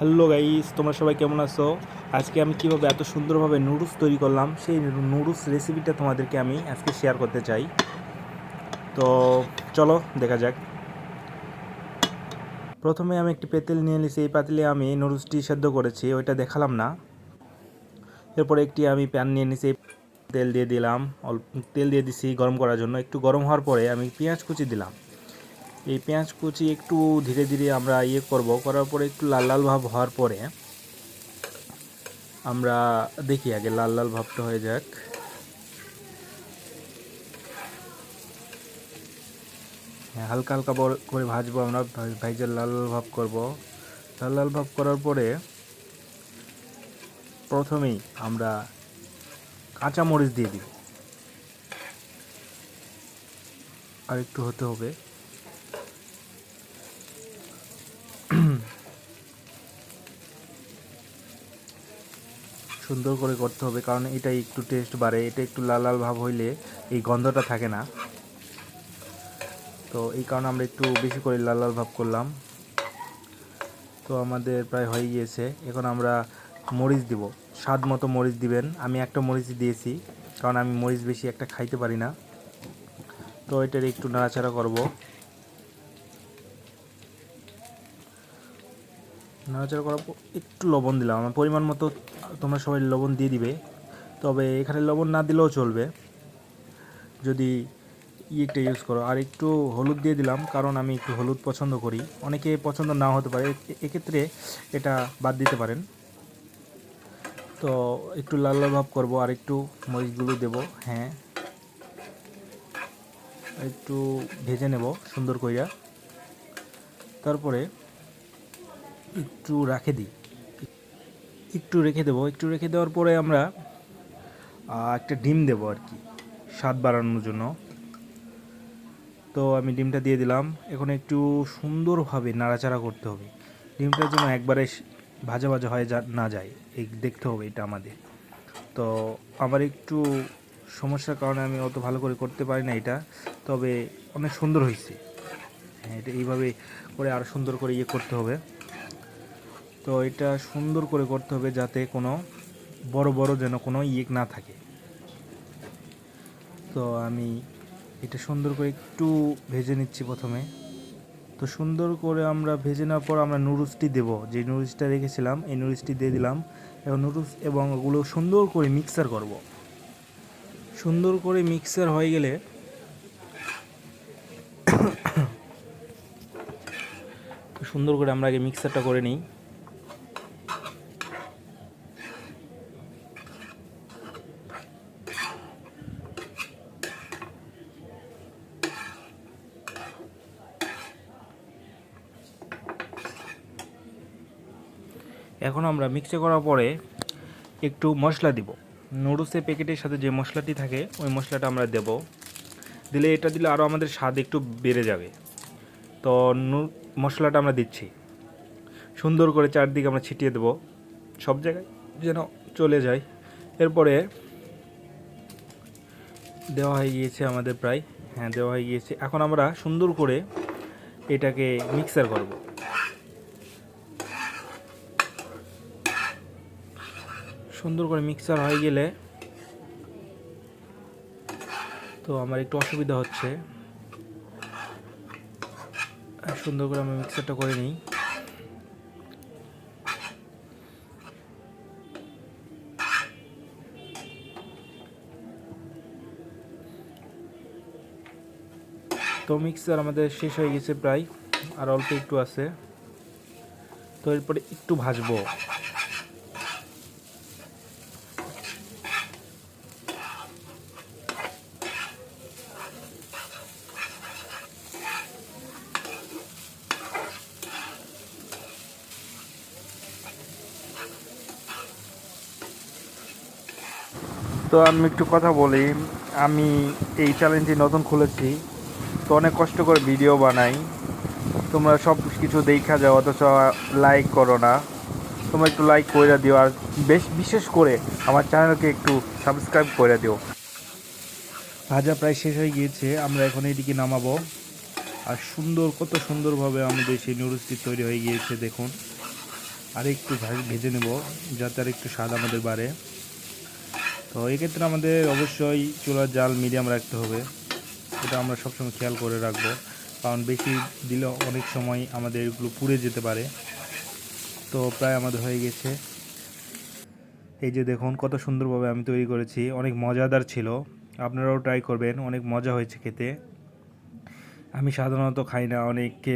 Hello guys, তোমরা সবাই কেমন আছো? আজকে আমি কিভাবে এত সুন্দরভাবে নুডলস তৈরি করলাম সেই নুডলস রেসিপিটা তোমাদেরকে আমি আজকে শেয়ার করতে চাই। তো চলো দেখা যাক। প্রথমে আমি একটি পাতিল নিয়ে নিয়েছি, এই পাতিলে আমি নুডলসটি সেদ্ধ করেছি, ওইটা দেখালাম না। এরপরে একটি আমি প্যান নিয়ে নিয়েছি, তেল দিয়ে দিলাম, অল্প তেল দিয়ে দিছি গরম করার জন্য। একটু গরম হওয়ার পরে আমি পেঁয়াজ কুচি দিলাম। এই পেঁয়াজ কুচি একটু ধীরে ধীরে আমরা করার পরে একটু লাল লাল ভাব হওয়ার পরে আমরা দেখি আগে লাল লাল ভাবটা হয়ে যাক। হ্যাঁ, হালকা হালকা করে ভাজবো আমরা, ভাইজা লাল লাল ভাব করব। লাল লাল ভাব করার পরে প্রথমেই আমরা কাঁচা মরিচ দিয়ে দিই, আর একটু হতে হবে। সুন্দর করে করতে হবে, কারণ এটা একটু টেস্ট বাড়ে। এটা একটু লাল লাল ভাব হইলে এই গন্ধটা থাকে না। তো এই কারণে আমরা একটু বেশি করে লাল লাল ভাব করলাম। তো আমাদের প্রায় হয়ে গিয়েছে। এখন আমরা মরিচ দিব, স্বাদ মতো মরিচ দিবেন। আমি একটা মরিচ দিয়েছি, কারণ আমি মরিচ বেশি একটা খাইতে পারি না। তো এটার একটু নাড়াচাড়া করব। নাড়াচাড়া করার পর একটু লবণ দিলাম আমার পরিমাণ মতো। তোমরা সবাই লবণ দিয়ে দিবে, তবে এখানে লবণ না দিলেও চলবে যদি একটা ইউজ করো। আর একটু হলুদ দিয়ে দিলাম, কারণ আমি একটু হলুদ পছন্দ করি। অনেকে পছন্দ নাও হতে পারে, এক্ষেত্রে এটা বাদ দিতে পারেন। তো একটু লাল লাল ভাব করবো, আর একটু মরিচগুলো দেবো। হ্যাঁ, একটু ভেজে নেব সুন্দর কইরা। তারপরে একটু রেখে দেবো। একটু রেখে দেওয়ার পরে আমরা একটা ডিম দেবো আর কি, স্বাদ বাড়ানোর জন্য। তো আমি ডিমটা দিয়ে দিলাম। এখন একটু সুন্দরভাবে নাড়াচাড়া করতে হবে, ডিমটার জন্য একবারে ভাজা ভাজা হয়ে না যায়, এই দেখতে হবে এটা আমাদের। তো আমার একটু সমস্যার কারণে আমি অত ভালো করে করতে পারি না এটা, তবে অনেক সুন্দর হয়েছে। হ্যাঁ, এটা এইভাবে করে আরও সুন্দর করে করতে হবে। তো এটা সুন্দর করে করতে হবে, যাতে কোনো বড় বড় যেন কোনো না থাকে। তো আমি এটা সুন্দর করে একটু ভেজে নিচ্ছি প্রথমে। তো সুন্দর করে আমরা ভেজে নেওয়ার পর আমরা নুডলসটি দেবো, যে নুডলসটা রেখেছিলাম এই নুডলসটি দিয়ে দিলাম। এবং নুডলস এবং ওগুলো সুন্দর করে মিক্সার করব। সুন্দর করে মিক্সার হয়ে গেলে সুন্দর করে আমরা আগে মিক্সারটা করে নিই। এখন আমরা মিক্সচার করার পরে একটু মশলা দিব। নুডলসের প্যাকেটের সাথে যে মশলাটি থাকে ওই মশলাটা আমরা দেব। এটা দিলে আরও আমাদের স্বাদ একটু বেড়ে যাবে। তো মশলাটা আমরা দিচ্ছি, সুন্দর করে চারদিকে আমরা ছিটিয়ে দেব, সব জায়গায় যেন চলে যায়। এরপরে দেওয়া হয়ে গিয়েছে আমাদের প্রায়। হ্যাঁ, দেওয়া হয়ে গিয়েছে। এখন আমরা সুন্দর করে এটাকে মিক্সার করব। সুন্দর করে মিক্সার হয়ে গেলে তো আমার একটু অসুবিধা হচ্ছে, সুন্দর করে আমি মিক্সারটা করে নিই। তো মিক্সার আমাদের শেষ হয়ে গেছে প্রায়, আর অল্প একটু আছে। তো এরপরে একটু ভাজবো। তো আমি একটু কথা বলি। আমি এই চ্যানেলটি নতুন খুলেছি, তো অনেক কষ্ট করে ভিডিও বানাই। তোমরা সব কিছু দেখা যাও, অথচ লাইক করো না। তোমরা একটু লাইক করে দিও, আর বিশেষ করে আমার চ্যানেলকে একটু সাবস্ক্রাইব করে দিও। ভাজা প্রায় শেষ হয়ে গিয়েছে, আমরা এখন এদিকে নামাবো। আর কত সুন্দরভাবে আমাদের সেই নুডলসটি তৈরি হয়ে গিয়েছে দেখুন। আর একটু ভেজে নেব যাতে আর একটু স্বাদ আমাদের বাড়ে। তো এক্ষেত্রে আমাদের অবশ্যই চুলার জাল মিডিয়াম রাখতে হবে, এটা আমরা সবসময় খেয়াল করে রাখবো, কারণ বেশি দিলে অনেক সময় আমাদের এগুলো পুড়ে যেতে পারে। তো প্রায় আমাদের হয়ে গেছে। এই যে দেখুন কত সুন্দরভাবে আমি তৈরি করেছি, অনেক মজাদার ছিল, আপনারাও ট্রাই করবেন, অনেক মজা হয়েছে খেতে। আমি সাধারণত খাই না, অনেককে